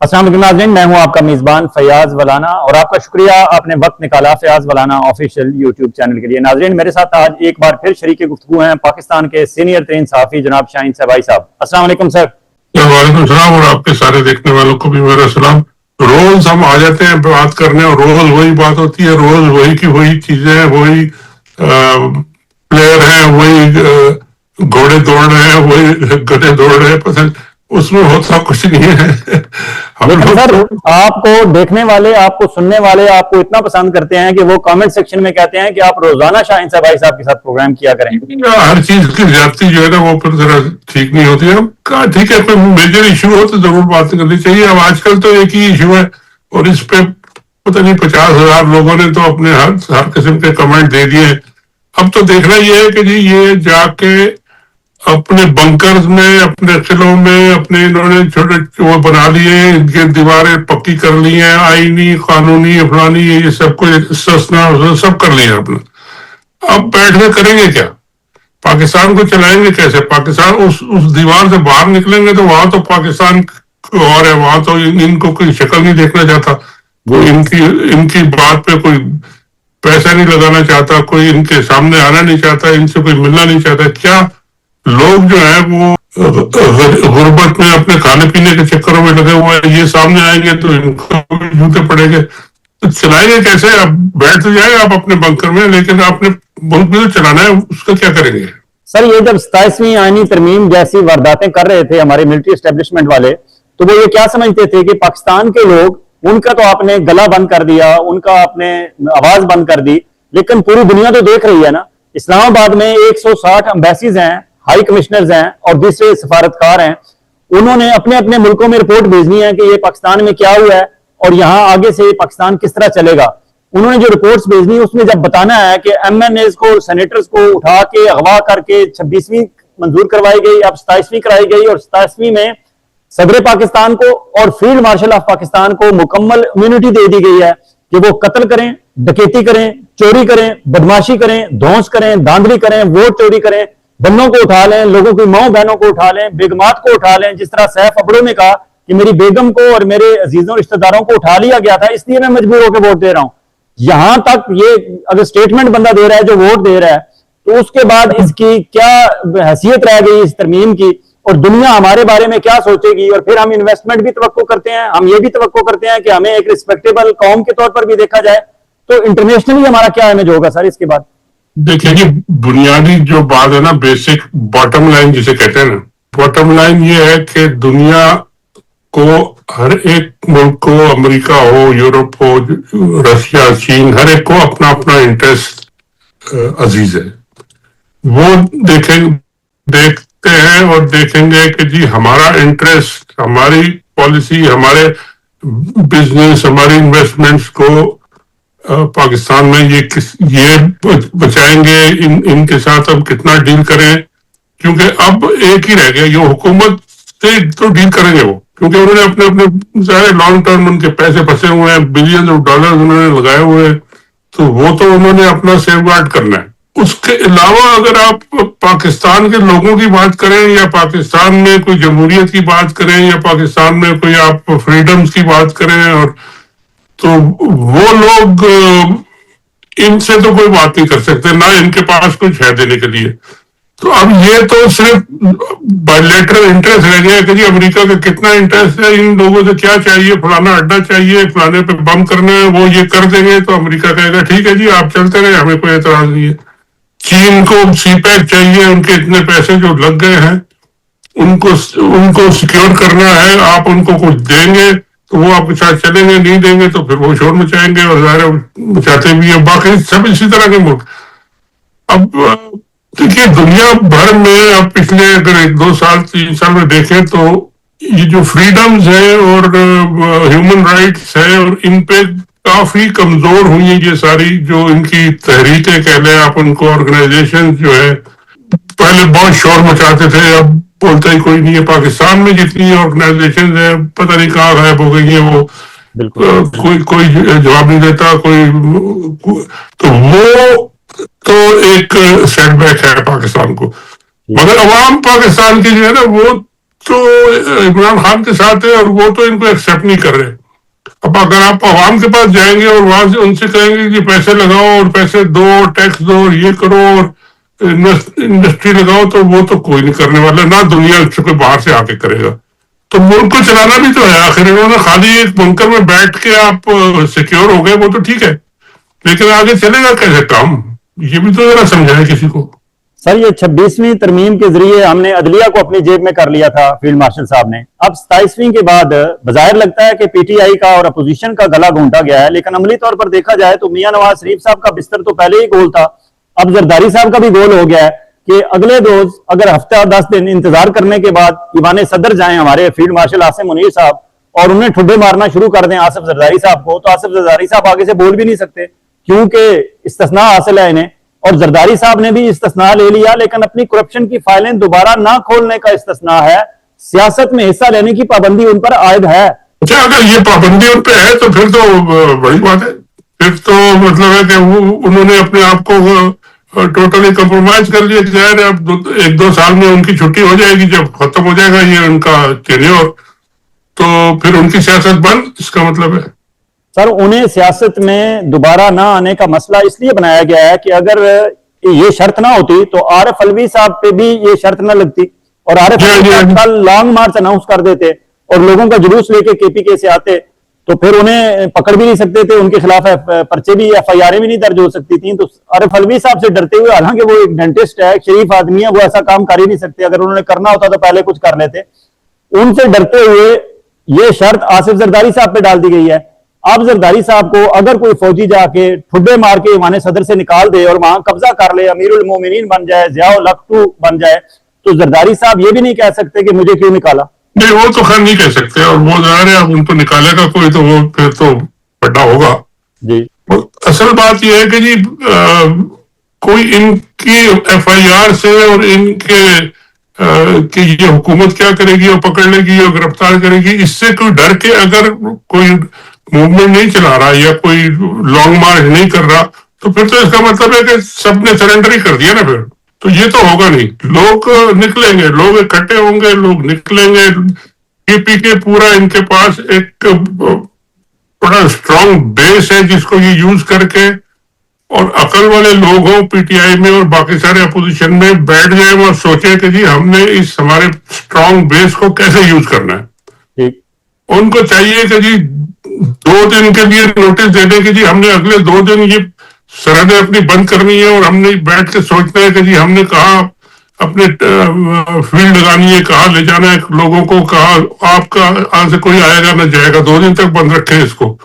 السلام علیکم ناظرین، میں ہوں آپ کا میزبان فیاض ولانا اور آپ کا شکریہ آپ نے وقت نکالا فیاض ولانا آفیشیل یوٹیوب چینل کے لیے۔ ناظرین، میرے ساتھ آج ایک بار پھر شریک گفتگو ہیں پاکستان کے سینئر ترین صحافی جناب شاہین صاحب صاحب۔ السلام علیکم سر۔ وعلیکم السلام، اور آپ کے سارے دیکھنے والوں کو بھی میرا سلام۔ روز ہم آ جاتے ہیں بات کرنے اور روز وہی بات ہوتی ہے، روز وہی کی وہی چیزیں ہیں، وہی پلیئر ہیں، وہی گھوڑے دوڑ رہے ہیں، وہی گدھے دوڑ رہے ہیں، پتہ اس میں ہوتا کچھ نہیں ہے۔ لیکن سر آپ کو دیکھنے والے، آپ کو سننے والے آپ کو اتنا پسند کرتے ہیں کہ وہ کامنٹ سیکشن میں کہتے ہیں کہ آپ روزانہ شاہین صاحب کے ساتھ پروگرام کیا کریں۔ ہر چیز کی زیادتی جو ہے نا وہ پھر ذرا ٹھیک نہیں ہوتی ہے۔ کہا ٹھیک ہے، کوئی میجر ایشو ہو تو ضرور بات کرنی چاہیے۔ اب آج کل تو ایک ہی ایشو ہے اور اس پہ پتہ نہیں 50,000 لوگوں نے تو اپنے ہر قسم کے کمنٹ دے دیے۔ اب تو دیکھنا یہ ہے کہ جی یہ جا کے اپنے بنکرز میں، اپنے قلعوں میں، اپنے انہوں نے چھوٹے وہ بنا لیے، ان کی دیواریں پکی کر لی ہیں، آئینی، قانونی، افلانی، یہ سب کچھ سب کر لیا اپنا۔ اب بیٹھ کے کریں گے کیا؟ پاکستان کو چلائیں گے کیسے؟ پاکستان اس دیوار سے باہر نکلیں گے تو وہاں تو پاکستان اور ہے، وہاں تو ان کو کوئی شکل نہیں دیکھنا چاہتا، کوئی ان کی بات پہ کوئی پیسہ نہیں لگانا چاہتا، کوئی ان کے سامنے آنا نہیں چاہتا، ان سے کوئی ملنا نہیں چاہتا۔ کیا لوگ جو ہیں وہ غربت میں اپنے کھانے پینے کے چکروں میں لگے ہوئے ہیں، یہ سامنے آئیں گے تو ان کو بھی جوتے پڑیں گے، تو چلائیں گے کیسے؟ اب بیٹھ تو جائیں آپ اپنے بنکر میں، لیکن آپ نے ملک میں تو چلانا ہے، اس کا کیا کریں گے؟ سر یہ جب 27ویں آئینی ترمیم جیسی وارداتیں کر رہے تھے ہمارے ملٹری اسٹیبلشمنٹ والے، تو وہ یہ کیا سمجھتے تھے کہ پاکستان کے لوگ، ان کا تو آپ نے گلا بند کر دیا، ان کا آپ نے آواز بند کر دی، لیکن پوری دنیا تو دیکھ رہی ہے نا۔ اسلام آباد میں 160 امبیسیز ہیں، ہائی کمشنرز ہیں اور دوسرے سفارتکار ہیں، انہوں نے اپنے اپنے ملکوں میں رپورٹ بھیجنی ہے کہ یہ پاکستان میں کیا ہوا ہے اور یہاں آگے سے پاکستان کس طرح چلے گا۔ انہوں نے جو رپورٹس بھیجنی اس میں جب بتانا ہے کہ ایم این ایز کو، سینیٹرز کو اٹھا کے اغوا کر کے 26ویں منظور کروائی گئی، اب 27ویں کرائی گئی، اور 27ویں میں صدر پاکستان کو اور فیلڈ مارشل آف پاکستان کو مکمل امیونٹی دے دی گئی ہے کہ وہ قتل کریں، ڈکیتی کریں، چوری کریں، بدماشی کریں، دھونس کریں، دھاندلی کریں، ووٹ چوری کریں، بندوں کو اٹھا لیں، لوگوں کی ماؤں بہنوں کو اٹھا لیں، بیگمات کو اٹھا لیں، جس طرح سیف ابڑو نے کہا کہ میری بیگم کو اور میرے عزیزوں رشتہ داروں کو اٹھا لیا گیا تھا، اس لیے میں مجبور ہو کے ووٹ دے رہا ہوں۔ یہاں تک یہ اگر سٹیٹمنٹ بندہ دے رہا ہے جو ووٹ دے رہا ہے، تو اس کے بعد اس کی کیا حیثیت رہ گئی اس ترمیم کی، اور دنیا ہمارے بارے میں کیا سوچے گی؟ اور پھر ہم انویسٹمنٹ بھی توقع کرتے ہیں، ہم یہ بھی توقع کرتے ہیں کہ ہمیں ایک ریسپیکٹیبل قوم کے طور پر بھی دیکھا جائے، تو انٹرنیشنلی ہمارا کیا امیج ہوگا سر اس کے بعد؟ دیکھیں جی، بنیادی جو بات ہے نا، بیسک باٹم لائن جسے کہتے ہیں نا، باٹم لائن یہ ہے کہ دنیا کو، ہر ایک ملک کو، امریکہ ہو، یورپ ہو، رشیا، چین، ہر ایک کو اپنا اپنا انٹرسٹ عزیز ہے۔ وہ دیکھتے ہیں اور دیکھیں گے کہ جی ہمارا انٹرسٹ، ہماری پالیسی، ہمارے بزنس، ہماری انویسٹمنٹس کو پاکستان میں یہ بچائیں گے، ان کے ساتھ ہم کتنا ڈیل کریں، کیونکہ اب ایک ہی رہ گیا، یہ حکومت سے تو ڈیل کریں گے وہ، کیونکہ انہوں نے اپنے سارے لانگ ٹرم ان کے پیسے پھنسے ہوئے ہیں، بلین آف ڈالر انہوں نے لگائے ہوئے ہیں، تو وہ تو انہوں نے اپنا سیف گارڈ کرنا ہے۔ اس کے علاوہ اگر آپ پاکستان کے لوگوں کی بات کریں، یا پاکستان میں کوئی جمہوریت کی بات کریں، یا پاکستان میں کوئی آپ فریڈمز کی بات کریں، اور تو وہ لوگ ان سے تو کوئی بات نہیں کر سکتے، نہ ان کے پاس کچھ ہے دینے کے لیے۔ تو اب یہ تو صرف بائیلیٹرل انٹرسٹ رہ گیا کہ جی امریکہ کا کتنا انٹرسٹ ہے، ان لوگوں سے کیا چاہیے، فلانا اڈا چاہیے، فلانے پہ بم کرنا ہے، وہ یہ کر دیں گے تو امریکہ کہے گا ٹھیک ہے جی آپ چلتے رہے، ہمیں کوئی اعتراض نہیں ہے۔ چین کو سی پیک چاہیے، ان کے اتنے پیسے جو لگ گئے ہیں ان کو سیکیور کرنا ہے، آپ ان کو کچھ دیں گے تو وہ آپ کے ساتھ چلیں گے، نہیں دیں گے تو پھر وہ شور مچائیں گے، اور ظاہر مچاتے بھی ہیں، باقی سب اسی طرح کے ملک۔ اب دیکھیے دنیا بھر میں اب پچھلے اگر 1-2 سال 3 سال میں دیکھیں تو یہ جو فریڈمز ہیں اور ہیومن رائٹس ہیں، اور ان پہ کافی کمزور ہوئی ہیں یہ ساری جو ان کی تحریکیں کہہ لیں آپ ان کو، آرگنائزیشن جو ہے پہلے بہت شور مچاتے تھے، اب بولتا ہی کوئی نہیں ہے۔ پاکستان میں جتنی آرگنائزیشن ہیں پتہ نہیں کہاں غائب ہو گئی ہیں، وہ کوئی جواب نہیں دیتا کوئی، تو وہ تو ایک سیٹ بیک ہے پاکستان کو۔ مگر عوام پاکستان کی جو ہے نا وہ تو عمران خان کے ساتھ ہے اور وہ تو ان کو ایکسیپٹ نہیں کر رہے. اب اگر آپ عوام کے پاس جائیں گے اور وہاں سے ان سے کہیں گے کہ پیسے لگاؤ اور پیسے دو، ٹیکس دو اور یہ کرو اور انڈسٹری لگاؤ، تو وہ تو کوئی نہیں کرنے والا، نہ دنیا سے کوئی باہر سے آ کے کرے گا. تو ملک کو چلانا بھی تو ہے. آخر انہوں نے خالی ایک بنکر میں بیٹھ کے آپ سیکیور ہو گئے وہ تو ٹھیک ہے، لیکن آگے چلے گا کیسے کام؟ یہ بھی تو ذرا سمجھائے کسی کو. سر یہ 26ویں ترمیم کے ذریعے ہم نے عدلیہ کو اپنی جیب میں کر لیا تھا فیلڈ مارشل صاحب نے. اب 27ویں کے بعد بظاہر لگتا ہے کہ پی ٹی آئی کا اور اپوزیشن کا گلا گھونٹا گیا ہے، لیکن عملی طور پر دیکھا جائے تو میاں نواز شریف صاحب کا بستر تو پہلے ہی گول تھا. اب زرداری صاحب کا بھی گول ہو گیا ہے کہ اگلے روز اگر ہفتہ 10 دن انتظار کرنے کے بعد ایوان صدر جائیں ہمارے فیلڈ مارشل عاصم منیر صاحب اور انہیں ٹھڈے مارنا شروع کر دیں آصف زرداری صاحب کو، تو آصف زرداری صاحب آگے سے بول بھی نہیں سکتے کیونکہ استثناء حاصل ہے انہیں. اور زرداری صاحب نے بھی استثناء لے لیا، لیکن اپنی کرپشن کی فائلیں دوبارہ نہ کھولنے کا استثناء ہے. سیاست میں حصہ لینے کی پابندی ان پر عائد ہے. اچھا، اگر یہ پابندی ان پہ ہے تو پھر تو بڑی بات ہے. پھر تو مطلب ہے کہ وہ انہوں نے اپنے آپ کو ٹوٹلی کمپرومائز کر لیا. ظاہر ہے اب 1-2 سال میں ان کی چھٹی ہو جائے گی، جب ختم ہو جائے گا یہ ان کا ٹینیور، تو پھر ان کی سیاست بند. اس کا مطلب ہے سر انہیں سیاست میں دوبارہ نہ آنے کا مسئلہ اس لیے بنایا گیا ہے کہ اگر یہ شرط نہ ہوتی تو عارف علوی صاحب پہ بھی یہ شرط نہ لگتی، اور عارف علوی صاحب کل لانگ مارچ اناؤنس کر دیتے اور لوگوں کا جلوس لے کے پی کے سے آتے تو پھر انہیں پکڑ بھی نہیں سکتے تھے، ان کے خلاف پرچے بھی ایف آئی آریں بھی نہیں درج ہو سکتی تھیں. تو عارف علوی صاحب سے ڈرتے ہوئے، حالانکہ وہ ایک ڈینٹسٹ ہے، ایک شریف آدمی ہے، وہ ایسا کام کر ہی نہیں سکتے. اگر انہوں نے کرنا ہوتا تو پہلے کچھ کر لیتے. ان سے ڈرتے ہوئے یہ شرط آصف زرداری صاحب پہ ڈال دی گئی ہے. اب زرداری صاحب کو اگر کوئی فوجی جا کے ٹھڈے مار کے ایوان صدر سے نکال دے اور وہاں قبضہ کر لے، امیر المومنین بن جائے، ضیاء الحق بن جائے، تو زرداری صاحب یہ بھی نہیں کہہ سکتے کہ مجھے کیوں نکالا. نہیں، وہ تو خیر نہیں کہہ سکتے، اور وہ ظاہر ہے اب ان کو نکالے گا کوئی تو وہ پھر تو بڑا ہوگا. جی اصل بات یہ ہے کہ جی کوئی ان کی ایف آئی آر سے اور ان کے کہ یہ حکومت کیا کرے گی اور پکڑ لے گی اور گرفتار کرے گی، اس سے کوئی ڈر کے اگر کوئی موومنٹ نہیں چلا رہا یا کوئی لانگ مارچ نہیں کر رہا تو پھر تو اس کا مطلب ہے کہ سب نے سرنڈر ہی کر دیا نا. پھر تو یہ تو ہوگا نہیں. لوگ نکلیں گے، لوگ اکٹھے ہوں گے، لوگ نکلیں گے. پی پی کے پورا ان کے پاس ایک بڑا اسٹرانگ بیس ہے جس کو یہ یوز کر کے، اور عقل والے لوگ ہوں پی ٹی آئی میں اور باقی سارے اپوزیشن میں بیٹھ جائیں اور سوچیں کہ جی ہم نے اس ہمارے اسٹرانگ بیس کو کیسے یوز کرنا ہے. ان کو چاہیے کہ جی 2 دن کے لیے نوٹس دے دیں کہ جی ہم نے اگلے 2 دن یہ سرحدیں اپنی بند کرنی ہے، اور ہم نے بیٹھ کے سوچنا ہے کہ جی ہم نے کہاں اپنے فیلڈ لگانی ہے، کہاں لے جانا ہے لوگوں کو، کہاں آپ کا آج سے کوئی آئے گا نہ جائے گا. 2 دن تک بند رکھیں اس کو،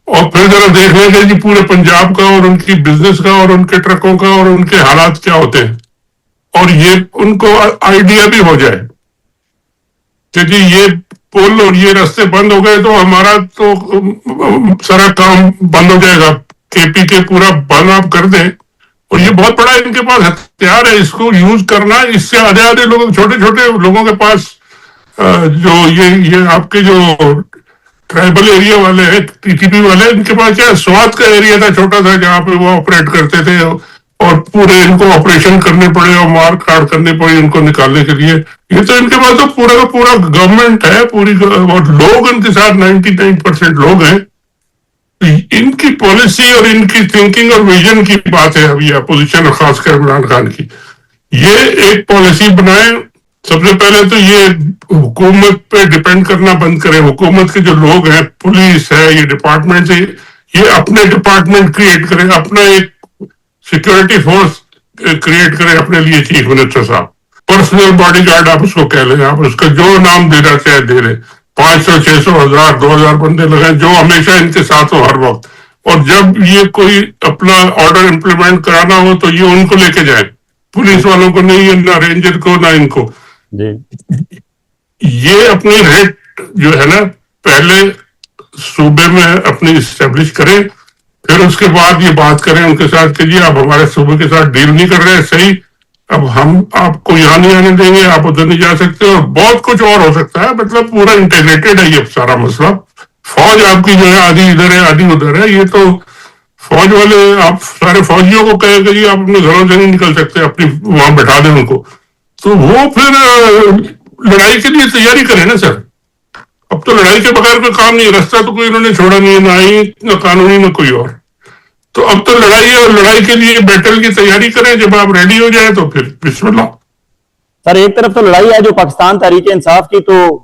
اور پھر ذرا دیکھ لیں گے جی پورے پنجاب کا اور ان کی بزنس کا اور ان کے ٹرکوں کا اور ان کے حالات کیا ہوتے ہیں، اور یہ ان کو آئیڈیا بھی ہو جائے کہ جی یہ پل اور یہ راستے بند ہو گئے تو ہمارا تو سارا کام بند ہو جائے گا. کے پی کے پورا بند آپ کر دیں، اور یہ بہت بڑا ان کے پاس ہتھیار ہے، اس کو یوز کرنا. اس سے آدھے لوگ، چھوٹے چھوٹے لوگوں کے پاس جو یہ آپ کے جو ٹرائبل ایریا والے ہیں، ٹی ٹی پی والے، ان کے پاس کیا سوات کا ایریا تھا چھوٹا تھا جہاں پہ وہ آپریٹ کرتے تھے، اور پورے ان کو آپریشن کرنے پڑے اور مار کاٹ کرنے پڑے ان کو نکالنے کے لیے. یہ تو ان کے پاس تو پورا کا پورا گورنمنٹ ہے پوری، اور لوگ ان کے ساتھ 99% لوگ ہیں. ان کی پالیسی اور ان کی تھنکنگ اور ویژن کی بات ہے ابھی اپوزیشن اور خاص کر عمران خان کی. یہ ایک پالیسی بنائیں. سب سے پہلے تو یہ حکومت پہ ڈپینڈ کرنا بند کریں. حکومت کے جو لوگ ہیں، پولیس ہے، یہ ڈپارٹمنٹ ہے، یہ اپنے ڈپارٹمنٹ کریٹ کریں، اپنا ایک سیکورٹی فورس کریٹ کریں اپنے لیے. چیف منسٹر صاحب پرسنل باڈی گارڈ آپ اس کو کہہ لیں، آپ اس کا جو نام دینا چاہے دے لیں. 500 600 1000 2000 بندے لگائیں جو ہمیشہ ان کے ساتھ ہو ہر وقت. اور جب یہ کوئی اپنا آرڈر امپلیمنٹ کرانا ہو تو یہ ان کو لے کے جائیں، پولیس والوں کو نہیں، نہ رینجر کو نہ ان کو. یہ اپنی ریٹ جو ہے نا پہلے صوبے میں اپنی اسٹیبلش کریں، پھر اس کے بعد یہ بات کریں ان کے ساتھ کہ جی آپ ہمارے صوبے کے ساتھ ڈیل نہیں کر رہے صحیح، اب ہم آپ کو یہاں نہیں آنے دیں گے، آپ ادھر نہیں جا سکتے، اور بہت کچھ اور ہو سکتا ہے. مطلب پورا انٹیگریٹڈ ہے یہ سارا مسئلہ. فوج آپ کی جو ہے آدھی ادھر ہے آدھی ادھر ہے. یہ تو فوج والے آپ سارے فوجیوں کو کہیں کہ جی آپ اپنے گھروں سے نہیں نکل سکتے، اپنی وہاں بٹھا دیں ان کو، تو وہ پھر لڑائی کے لیے تیاری کریں نا سر. اب تو لڑائی کے بغیر کوئی کام نہیں, راستہ تو کوئی انہوں نے چھوڑا نہیں ہے, نہ ہی نہ قانونی نہ کوئی اور. تو اب تو لڑائی ہے, اور لڑائی کے لیے بیٹل کی تیاری کریں. جب آپ ریڈی ہو جائیں تو پھر بسم اللہ. سر ایک طرف تو لڑائی ہے جو پاکستان تحریک انصاف کی تو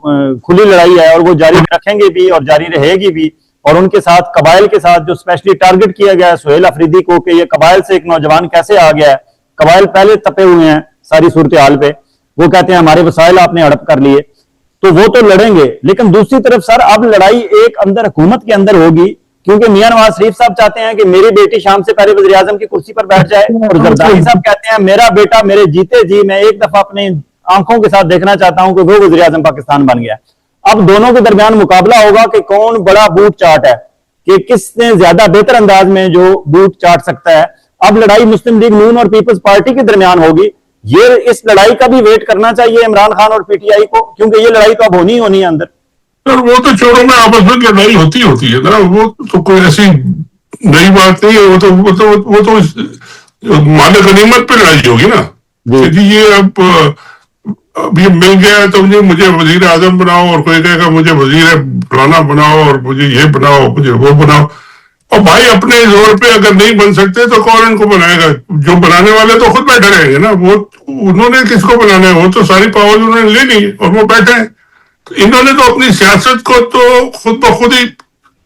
کھلی لڑائی ہے, اور وہ جاری رکھیں گے بھی اور جاری رہے گی بھی. اور ان کے ساتھ قبائل کے ساتھ جو اسپیشلی ٹارگٹ کیا گیا ہے سہیل افریدی کو کہ یہ قبائل سے ایک نوجوان کیسے آ گیا ہے, قبائل پہلے تپے ہوئے ہیں ساری صورتحال پہ, وہ کہتے ہیں ہمارے وسائل آپ نے ہڑپ کر لیے, تو وہ تو لڑیں گے. لیکن دوسری طرف سر اب لڑائی ایک اندر حکومت کے اندر ہوگی, کیونکہ میاں نواز شریف صاحب چاہتے ہیں کہ میری بیٹی شام سے پہلے وزیر اعظم کی کرسی پر بیٹھ جائے, اور زرداری صاحب کہتے ہیں میرا بیٹا میرے جیتے جی میں ایک دفعہ اپنے آنکھوں کے ساتھ دیکھنا چاہتا ہوں کہ وہ وزیر اعظم پاکستان بن گیا. اب دونوں کے درمیان مقابلہ ہوگا کہ کون بڑا بوٹ چاٹ ہے, کہ کس نے زیادہ بہتر انداز میں جو بوٹ چاٹ سکتا ہے. اب لڑائی مسلم لیگ نون اور پیپلز پارٹی کے درمیان ہوگی. یہ اس لڑائی کا بھی ویٹ کرنا چاہیے عمران خان اور پی ٹی آئی کو, کیونکہ یہ لڑائی تو اب ہونی ہے اندر. سر وہ تو چھوڑو, میں آپس میں لڑائی ہوتی ہے نا, وہ تو کوئی ایسی نئی بات نہیں ہے. وہ تو مال غنیمت پہ لڑائی ہوگی نا. جی یہ اب یہ مل گیا ہے تو مجھے وزیر اعظم بناؤ, اور کوئی کہے گا مجھے وزیر فلانا بناؤ, اور مجھے یہ بناؤ, مجھے وہ بناؤ. اور بھائی اپنے زور پہ اگر نہیں بن سکتے تو کون ان کو بنائے گا؟ جو بنانے والے تو خود بیٹھے رہیں گے نا. وہ انہوں نے کس کو بنانا ہے؟ وہ تو ساری پاور انہوں نے لے لی اور وہ بیٹھے ہیں. تو انہوں نے تو اپنی سیاست کو تو خود بخود ہی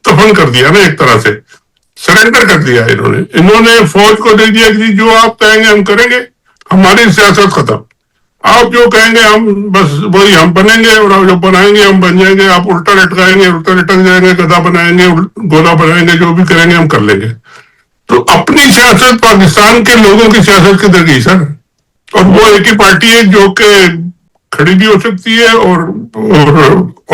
دفن کر دیا نا, ایک طرح سے سرنڈر کر دیا انہوں نے فوج کو دے دیا کہ جو آپ کہیں گے ہم کریں گے, ہماری سیاست ختم. آپ جو کہیں گے ہم بس وہی ہم بنیں گے, اور جو بنائیں گے ہم بن جائیں گے. آپ الٹا لٹکائیں گے, الٹا لٹک جائیں گے, گدھا بنائیں گے, گولا بنائیں گے, جو بھی کریں گے ہم کر لیں گے. تو اپنی سیاست پاکستان کے لوگوں کی سیاست کدھر گئی سر؟ اور وہ ایک ہی پارٹی ہے جو کہ کھڑی بھی ہو سکتی ہے اور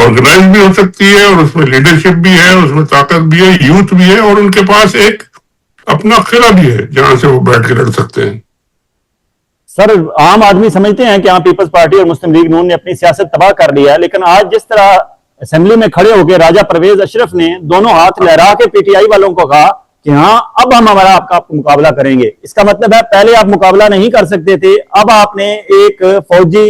آرگنائز بھی ہو سکتی ہے, اور اس میں لیڈرشپ بھی ہے, اس میں طاقت بھی ہے, یوتھ بھی ہے, اور ان کے پاس ایک اپنا قلعہ بھی ہے جہاں سے وہ بیٹھ کے لڑ سکتے ہیں. سر عام آدمی سمجھتے ہیں کہ ہاں پیپلز پارٹی اور مسلم لیگ نون نے اپنی سیاست تباہ کر لیا ہے, لیکن آج جس طرح اسمبلی میں کھڑے ہو کے راجہ پرویز اشرف نے دونوں ہاتھ لہرا کے پی ٹی آئی والوں کو کہا کہ ہاں اب ہم ہمارا آپ کا مقابلہ کریں گے. اس کا مطلب ہے پہلے آپ مقابلہ نہیں کر سکتے تھے, اب آپ نے ایک فوجی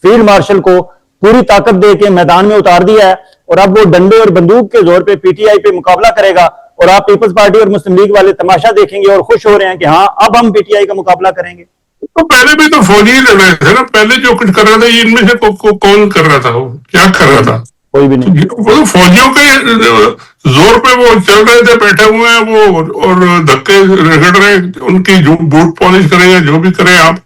فیلڈ مارشل کو پوری طاقت دے کے میدان میں اتار دیا ہے, اور اب وہ ڈنڈے اور بندوق کے زور پہ پی ٹی آئی پہ مقابلہ کرے گا, اور آپ پیپلز پارٹی اور مسلم لیگ والے تماشا دیکھیں گے اور خوش ہو رہے ہیں کہ ہاں اب ہم پی ٹی آئی کا مقابلہ کریں گے. تو پہلے بھی تو فوجی ہی لڑ رہے تھے نا, پہلے جو کچھ کر رہا تھا ان میں سے کون کر رہا تھا, وہ کیا کر رہا تھا؟ کوئی بھی نہیں. وہ فوجیوں کے زور پہ وہ چل رہے تھے, بیٹھے ہوئے ہیں وہ, اور دھکے رگڑ رہے ہیں, ان کی بوٹ پالش کریں یا جو بھی کریں آپ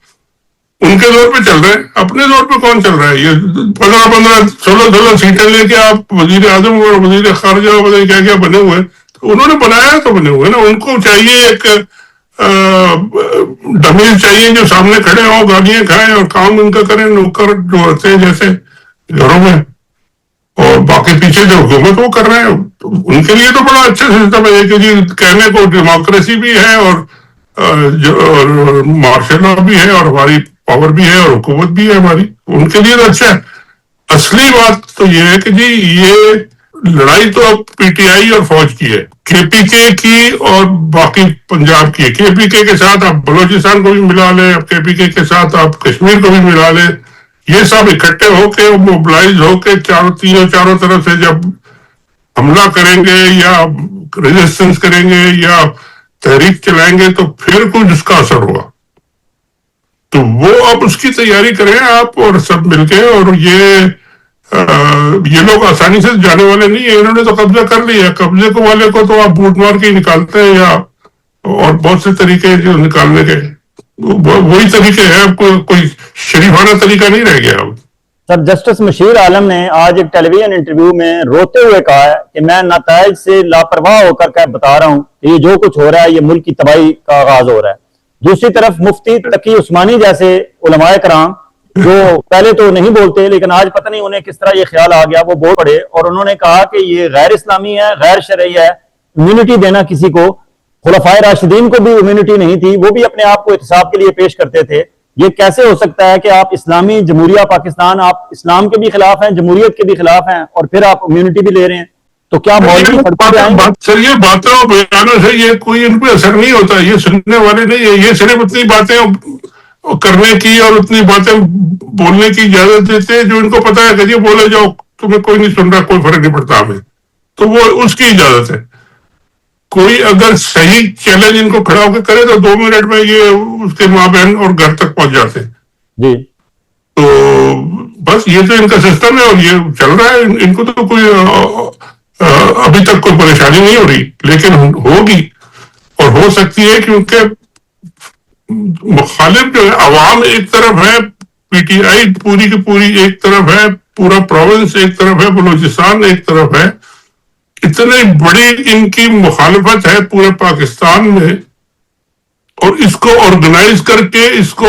ان کے زور پہ چل رہے ہیں. اپنے زور پہ کون چل رہا ہے؟ یہ 15 16 سیٹیں لے کے آپ وزیر اعظم اور وزیر خارجہ اور کیا کیا بنے ہوئے ہیں. انہوں نے بنایا تو بنے ہوئے نا, ان کو چاہیے ایک ڈمیز چاہیے جو سامنے کھڑے ہوں, گالیاں کھائیں اور کام ان کا کریں, نوکر جو ہوتے ہیں جیسے گھروں میں, اور باقی پیچھے جو حکومت وہ کر رہے ہیں. ان کے لیے تو بڑا اچھا سسٹم ہے کہ جی کہنے کو ڈیموکریسی بھی ہے اور مارشل لا بھی ہے, اور ہماری پاور بھی ہے, اور حکومت بھی ہے ہماری. ان کے لیے تو اچھا ہے. اصلی بات تو یہ ہے کہ جی یہ لڑائی تو اب پی ٹی آئی اور فوج کی ہے, کے پی کے کی اور باقی پنجاب کی ہے. کے پی کے ساتھ آپ بلوچستان کو بھی ملا لیں, اب کے پی کے ساتھ آپ کشمیر کو بھی ملا لیں. یہ سب اکٹھے ہو کے موبلائز ہو کے چاروں طرف سے جب حملہ کریں گے یا ریزسٹنس کریں گے یا تحریک چلائیں گے تو پھر کچھ اس کا اثر ہوگا. تو وہ اب اس کی تیاری کریں آپ اور سب مل کے. اور یہ لوگ آسانی سے جانے والے نہیں ہیں, انہوں نے تو قبضہ کر لیا. قبضے کو والے کو تو آپ بوٹ مار کے نکالتے ہیں, یا اور بہت سے طریقے جو نکالنے کے وہی طریقے ہیں. اب کوئی شریفانہ طریقہ نہیں رہ گیا اب. سر جسٹس مشیر عالم نے آج ایک ٹیلی ویژن انٹرویو میں روتے ہوئے کہا ہے کہ میں نتائج سے لاپرواہ ہو کر بتا رہا ہوں کہ یہ جو کچھ ہو رہا ہے یہ ملک کی تباہی کا آغاز ہو رہا ہے. دوسری طرف مفتی تقی عثمانی جیسے علماء کرام جو پہلے تو نہیں بولتے لیکن آج پتہ نہیں انہیں کس طرح یہ خیال آ گیا, وہ بول پڑے اور انہوں نے کہا کہ یہ غیر اسلامی ہے, غیر شرعی ہے. امیونٹی دینا کسی کو, خلفائے راشدین کو بھی امیونٹی نہیں تھی, وہ بھی اپنے آپ کو احتساب کے لیے پیش کرتے تھے. یہ کیسے ہو سکتا ہے کہ آپ اسلامی جمہوریہ پاکستان, آپ اسلام کے بھی خلاف ہیں, جمہوریت کے بھی خلاف ہیں, اور پھر آپ امیونٹی بھی لے رہے ہیں؟ تو کیا سر یہ باتوں بیانوں سے یہ کوئی ان پہ اثر نہیں ہوتا, یہ سننے والے نہیں ہے. یہ صرف اتنی باتیں کرنے کی اور اتنی باتیں بولنے کی اجازت دیتے ہیں جو ان کو پتا ہے کہ یہ بولے جاؤ تمہیں کوئی نہیں سن رہا, کوئی فرق نہیں پڑتا ہمیں, تو وہ اس کی اجازت ہے. کوئی اگر صحیح چیلنج ان کو کھڑا ہو کے کرے تو 2 منٹ میں یہ اس کے ماں بہن اور گھر تک پہنچ جاتے ہیں. جی تو بس یہ تو ان کا سسٹم ہے اور یہ چل رہا ہے. ان کو تو کوئی ابھی تک کوئی پریشانی نہیں ہو رہی, لیکن ہوگی اور ہو سکتی ہے, کیونکہ مخالف جو ہے عوام ایک طرف ہے, پی ٹی آئی پوری کی پوری ایک طرف ہے, پورا پروونس ایک طرف ہے, بلوچستان ایک طرف ہے. اتنی بڑی ان کی مخالفت ہے پورے پاکستان میں, اور اس کو آرگنائز کر کے اس کو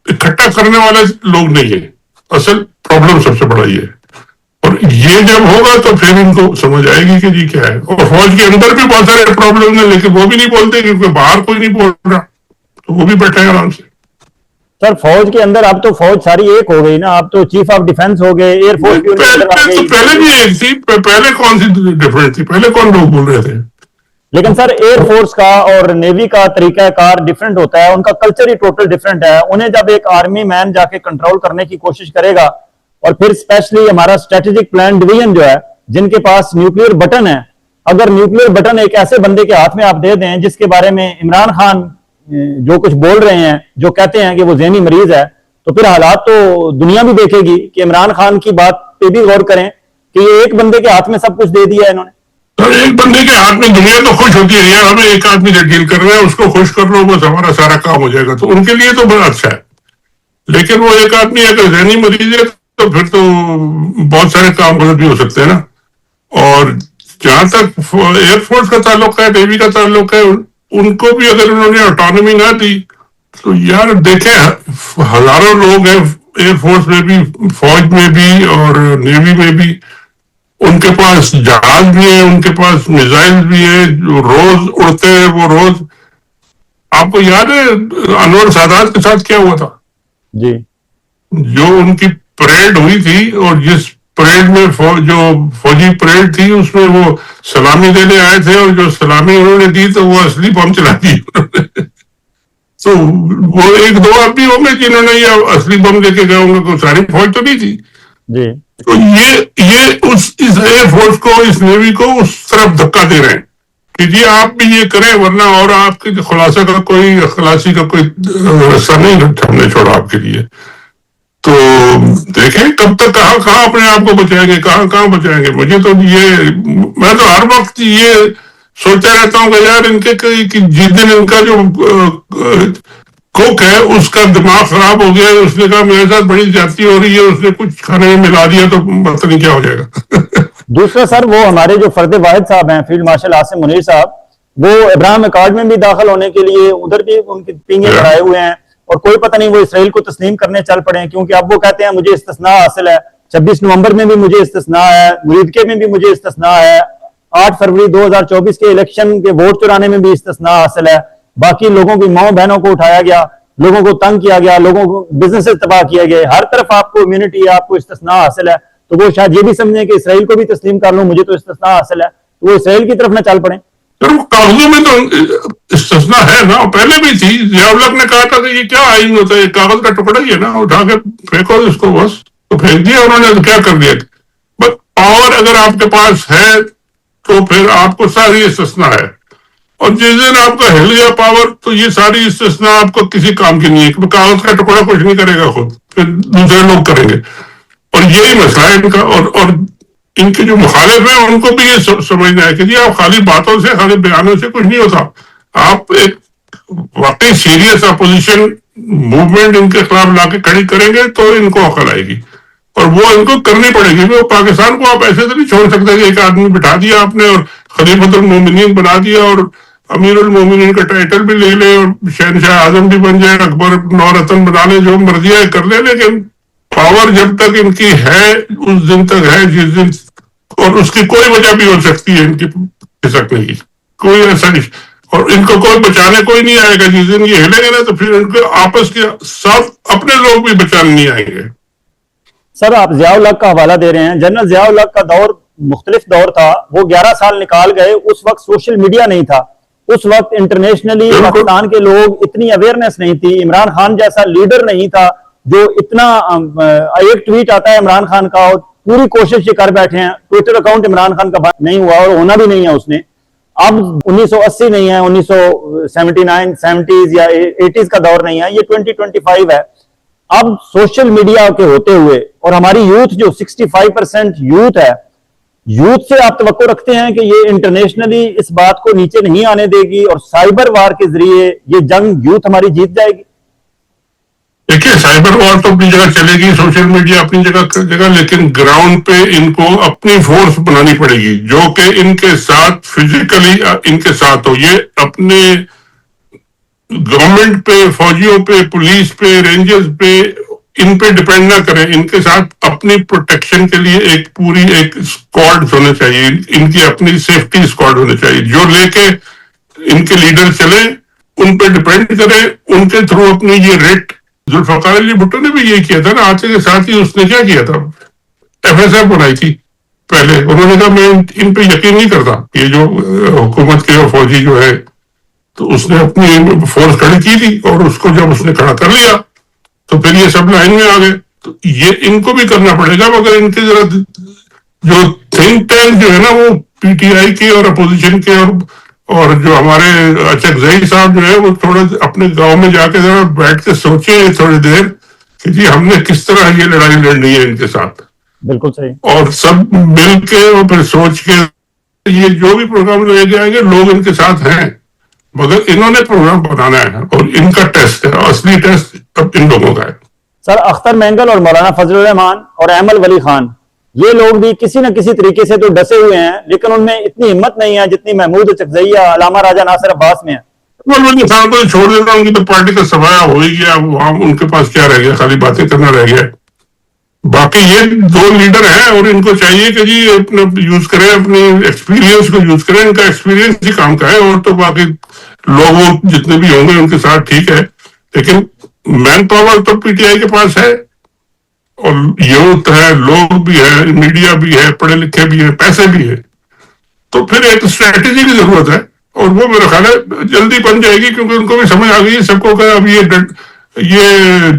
اکٹھا کرنے والے لوگ نہیں ہیں. اصل پرابلم سب سے بڑا یہ ہے, اور یہ جب ہوگا تو پھر ان کو سمجھ آئے گی کہ جی کیا ہے. اور فوج کے اندر بھی بہت سارے پرابلم ہیں, لیکن وہ بھی نہیں بولتے کیونکہ باہر کوئی نہیں بول رہا, تو وہ بھی بیٹھے ہیں آرام سے. سر فوج کے اندر اب تو فوج ساری ایک ہو گئی نا, اب تو چیف آف ڈیفنس ہو گئے, ایئر فورس بھی ان کے اندر آ گئی. پہلے بھی ایک تھی, پہلے کون سی ڈفرینٹ تھی, پہلے کون لوگ بول رہے تھے. لیکن سر ایئر فورس کا اور نیوی کا طریقہ کار ڈیفرنٹ ہوتا ہے, ان کا کلچر ہی ٹوٹل ڈیفرنٹ ہے. انہیں جب ایک آرمی مین جا کے کنٹرول کرنے کی کوشش کرے گا, اور پھر اسپیشلی ہمارا اسٹریٹجک پلان ڈویژن جو ہے جن کے پاس نیوکلیر بٹن ہے, اگر نیوکلیر بٹن ایک ایسے بندے کے ہاتھ میں آپ دے دیں جس کے بارے میں عمران خان جو کچھ بول رہے ہیں, جو کہتے ہیں کہ وہ ذہنی مریض ہے, تو پھر حالات تو دنیا بھی دیکھے گی. کہ عمران خان کی بات پہ بھی غور کریں کہ یہ ایک بندے کے ہاتھ میں سب کچھ دے دیا ہے انہوں نے. تو ایک بندے کے ہاتھ میں دنیا تو خوش ہوتی ہے, یار ہمیں ایک آدمی سے ڈیل کر رہے ہیں, اس کو خوش کر لو بس ہمارا سارا کام ہو جائے گا, تو ان کے لیے تو بڑا اچھا ہے. لیکن وہ ایک آدمی اگر ذہنی مریض ہے تو پھر تو بہت سارے کام غلط بھی ہو سکتے ہیں نا. اور جہاں تک ایئر فورس کا تعلق ہے, نیوی کا تعلق ہے, ان کو بھی اگر انہوں نے آٹونومی نہ دی تو یار دیکھیں ہزاروں لوگ ہیں ایئر فورس میں بھی, فوج میں بھی اور نیوی میں بھی, ان کے پاس جہاز بھی ہے, ان کے پاس میزائل بھی ہے جو روز اڑتے ہیں. وہ روز آپ کو یاد ہے انور سادات کے ساتھ کیا ہوا تھا, جی جو ان کی پریڈ ہوئی تھی, اور جس پریڈ میں جو فوجی پریڈ تھی اس میں وہ سلامی دینے آئے تھے, اور جو سلامی انہوں نے دی تو وہ اصلی بم چلا دی. تو وہ 1-2 آدمی ہوں گے جنہوں نے یہ اصلی بم لے کے گئے ہوں گے, تو ساری فوج تو نہیں تھی. جی تو یہ اس ایئر فورس کو, اس نیوی کو اس طرف دھکا دے رہے ہیں کہ جی آپ بھی یہ کریں, ورنہ اور آپ کے خلاصہ کا کوئی خلاصی کا کوئی رستہ نہیں ہم نے چھوڑا آپ کے لیے. تو دیکھیں کب تک کہاں اپنے آپ کو بچائیں گے, کہاں بچائیں گے. مجھے تو میں تو ہر وقت یہ سوچتا رہتا ہوں کہ یار ان کے جس دن ان کا جو کوک ہے اس کا دماغ خراب ہو گیا, اس نے کہا میرے ساتھ بڑی زیادتی ہو رہی ہے, اس نے کچھ کھانے میں ملا دیا تو پتہ نہیں کیا ہو جائے گا. دوسرا سر وہ ہمارے جو فرد واحد صاحب ہیں فیلڈ مارشل عاصم منیر صاحب, وہ ابراہیم اکارڈ میں بھی داخل ہونے کے لیے ادھر بھی ان کی پینگیں کھڑائے ہوئے ہیں, اور کوئی پتہ نہیں وہ اسرائیل کو تسلیم کرنے چل پڑے, کیونکہ اب وہ کہتے ہیں مجھے استثناء حاصل ہے, 26 نومبر میں بھی مجھے استثناء ہے, مریدکے میں بھی مجھے استثناء ہے, 8 فروری 2024 کے الیکشن کے ووٹ چرانے میں بھی استثناء حاصل ہے. باقی لوگوں کی ماں بہنوں کو اٹھایا گیا, لوگوں کو تنگ کیا گیا, لوگوں کو بزنس تباہ کیا گیا, ہر طرف آپ کو امیونٹی ہے, آپ کو استثناء حاصل ہے. تو وہ شاید یہ بھی سمجھیں کہ اسرائیل کو بھی تسلیم کر لوں, مجھے تو استثناء حاصل ہے, تو وہ اسرائیل کی طرف نہ چل پڑیں. کاغذوں میں تو استثناء ہے نا, پہلے بھی تھی. ضیاء الحق نے کہا تھا کہ یہ کیا آئین ہوتا ہے, کاغذ کا ٹکڑا ہی ہے نا, اٹھا کے پھینکو اس کو, بس تو پھینک دیا انہوں نے, تو کیا کر دیا. بس پاور اگر آپ کے پاس ہے تو پھر آپ کو ساری استثناء ہے, اور جس دن آپ کا ہل گیا پاور تو یہ ساری استثناء آپ کو کسی کام کی نہیں ہے. کاغذ کا ٹکڑا کچھ نہیں کرے گا, خود پھر دوسرے لوگ کریں گے. اور یہی مسئلہ ہے ان کا. اور ان کے جو مخالف ہیں ان کو بھی یہ سمجھنا ہے کہ جی آپ خالی باتوں سے, خالی بیانوں سے کچھ نہیں ہوتا. آپ ایک واقعی سیریس اپوزیشن موومنٹ ان کے خلاف لا کے کھڑی کریں گے تو ان کو عقل آئے گی, اور وہ ان کو کرنی پڑے گی. وہ پاکستان کو آپ ایسے تو نہیں چھوڑ سکتے کہ ایک آدمی بٹھا دیا آپ نے اور خلیفۃ المومنین بنا دیا, اور امیر المومنین کا ٹائٹل بھی لے لے, اور شہنشاہ اعظم بھی بن جائے, اکبر نورتن بنا لے, جو مرضی ہے کر لے. لیکن پاور جب تک ان کی ہے اس دن تک ہے جس دن, اور اس کی کوئی وجہ بھی ہو سکتی ہے ان کی کھسکنے کی, کوئی ایسا نہیں. اور ان کو کوئی بچانے کوئی نہیں آئے گا. جس دن یہ ہلیں گے نا تو پھر ان کو آپس کے ساتھ اپنے لوگ بھی بچانے نہیں آئیں گے. سر آپ ضیاء الحق کا حوالہ دے رہے ہیں, جنرل ضیاء الحق کا دور مختلف دور تھا, وہ 11 سال نکال گئے, اس وقت سوشل میڈیا نہیں تھا, اس وقت انٹرنیشنلی بالکل۔ پاکستان کے لوگ اتنی اویئرنیس نہیں تھی، عمران خان جیسا لیڈر نہیں تھا جو اتنا ایک ٹویٹ آتا ہے عمران خان کا اور پوری کوشش یہ کر بیٹھے ہیں، ٹویٹر اکاؤنٹ عمران خان کا بند نہیں ہوا اور ہونا بھی نہیں ہے اس نے۔ اب 1980 نہیں ہے، 1979 70s یا 80s کا دور نہیں ہے، یہ 2025 ہے۔ اب سوشل میڈیا کے ہوتے ہوئے اور ہماری یوتھ جو 65% یوتھ ہے، یوتھ سے آپ توقع رکھتے ہیں کہ یہ انٹرنیشنلی اس بات کو نیچے نہیں آنے دے گی اور سائبر وار کے ذریعے یہ جنگ یوتھ ہماری جیت جائے گی؟ دیکھیے سائبر وار تو اپنی جگہ چلے گی، سوشل میڈیا اپنی جگہ، لیکن گراؤنڈ پہ ان کو اپنی فورس بنانی پڑے گی جو کہ ان کے ساتھ فزیکلی ان کے ساتھ ہو۔ یہ اپنے گورنمنٹ پہ، فوجیوں پہ، پولیس پہ، رینجرز پہ، ان پہ ڈپینڈ نہ کریں، ان کے ساتھ اپنی پروٹیکشن کے لیے ایک پوری ایک اسکواڈ ہونا چاہیے، ان کی اپنی سیفٹی اسکواڈ ہونا چاہیے، جو لے کے ان کے لیڈر چلیں، ان پہ ڈپینڈ کریں، ان کے تھرو اپنی یہ ریٹ۔ ذوالفقار علی بھٹو نے بھی یہی کیا تھا نا، آتے کے ساتھ ہی اس نے کیا کیا تھا، FSF بنائی تھی پہلے۔ انہوں نے کہا میں ان پہ یقین نہیں کرتا، یہ جو حکومت کے فوجی جو ہے، تو اس نے اپنی فورس کھڑی کی تھی اور اس کو جب اس نے کھڑا کر لیا تو پھر یہ سب لائن میں آ گئے۔ تو یہ ان کو بھی کرنا پڑے گا، مگر ان کے ذرا جو تھنک ٹینک جو ہے نا وہ PTI کے اور اپوزیشن کے اور جو ہمارے اچکزئی صاحب جو ہے وہ تھوڑا اپنے گاؤں میں جا کے ذرا بیٹھ کے سوچیں تھوڑی دیر کہ جی ہم نے کس طرح یہ لڑائی لڑنی ہے ان کے ساتھ، بالکل صحیح۔ اور سب مل کے اور پھر سوچ کے یہ جو بھی پروگرام لے جائیں گے لوگ ان کے ساتھ ہیں، مگر انہوں نے پروگرام بنانا ہے اور ان کا ٹیسٹ ہے، اصلی ٹیسٹ اب ان لوگوں کا ہے۔ سر اختر مینگل اور مولانا فضل الرحمان اور ایمل ولی خان یہ لوگ بھی کسی نہ کسی طریقے سے تو ڈسے ہوئے ہیں، لیکن ان میں اتنی ہمت نہیں ہے جتنی محمود اچکزئی یا علامہ راجہ ناصر عباس میں ہے۔ انسان کو چھوڑ دیتا، ان کی تو پارٹی کا سفایا ہو ہی گیا، وہاں ان کے پاس کیا رہ گیا، خالی باتیں کرنا رہ گیا۔ باقی یہ دو لیڈر ہیں اور ان کو چاہیے کہ جی اپنا یوز کریں، اپنی ایکسپیرینس کو یوز کریں، ان کا ایکسپیرینس ہی کام کا ہے، اور تو باقی لوگ جتنے بھی ہوں گے ان کے ساتھ ٹھیک ہے، لیکن مین پاور تو PTI کے پاس ہے، اور یوتھ ہے، لوگ بھی ہے، میڈیا بھی ہے، پڑھے لکھے بھی ہے، پیسے بھی ہے، تو پھر ایک اسٹریٹجی کی ضرورت ہے، اور وہ میرا خیال ہے جلدی بن جائے گی، کیونکہ ان کو بھی سمجھ آ گئی ہے سب کو کہ اب یہ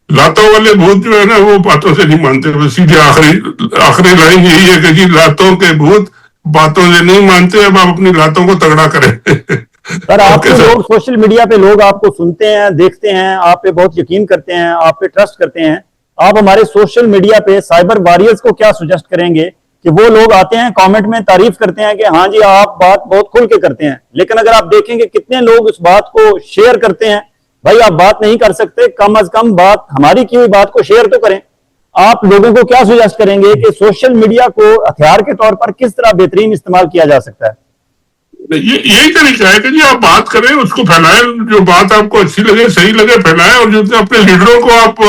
لاتوں والے بھوت جو ہے نا وہ باتوں سے نہیں مانتے، وہ سیدھے آخری لائن یہی ہے کہ جی لاتوں کے بھوت باتوں سے نہیں مانتے، اب آپ اپنی لاتوں کو تگڑا کریں۔ سر آپ کے لوگ سوشل میڈیا پہ لوگ آپ کو سنتے ہیں، دیکھتے ہیں، آپ پہ بہت یقین کرتے ہیں، آپ پہ ٹرسٹ کرتے ہیں، آپ ہمارے سوشل میڈیا پہ سائبر واریئرز کو کیا سجیسٹ کریں گے کہ وہ لوگ آتے ہیں کامنٹ میں تعریف کرتے ہیں کہ ہاں جی آپ بات بہت کھل کے کرتے ہیں، لیکن اگر آپ دیکھیں کہ کتنے لوگ اس بات کو شیئر کرتے ہیں، بھائی آپ بات نہیں کر سکتے، کم از کم بات ہماری کی ہوئی بات کو شیئر تو کریں۔ آپ لوگوں کو کیا سجیسٹ کریں گے کہ سوشل میڈیا کو ہتھیار کے طور پر کس طرح بہترین استعمال کیا جا سکتا ہے؟ یہی طریقہ ہے کہ جی آپ بات کریں، اس کو پھیلائیں، جو بات آپ کو اچھی لگے، صحیح لگے، پھیلائیں، اور جو اپنے لیڈروں کو آپ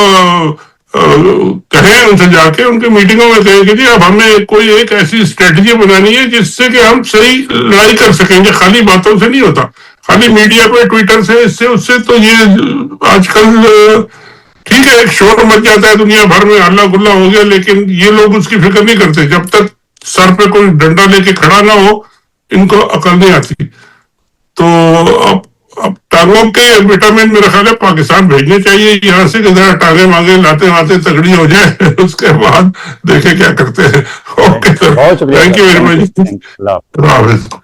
کہیں ان سے جا کے ان کی میٹنگوں میں کہیں کہ جی اب ہمیں کوئی ایک ایسی اسٹریٹجی بنانی ہے جس سے کہ ہم صحیح لڑائی کر سکیں گے، خالی باتوں سے نہیں ہوتا، خالی میڈیا پہ ٹویٹر سے اس سے تو یہ آج کل ٹھیک ہے ایک شور مچ جاتا ہے دنیا بھر میں، ہلا گلا ہو گیا، لیکن یہ لوگ اس کی فکر نہیں کرتے، جب تک سر پہ کوئی ڈنڈا لے کے کھڑا نہ ہو ان کو عقل نہیں آتی۔ تو اب ٹانگوں کے وٹامن میرا خیال ہے پاکستان بھیجنے چاہیے یہاں سے کہ ذرا ٹانگیں مانگے لاتے لاتے تگڑی ہو جائے، اس کے بعد دیکھیں کیا کرتے ہیں۔ اوکے سر، بہت شکریہ، تھینک یو ویری مچ، اللہ اللہ حافظ۔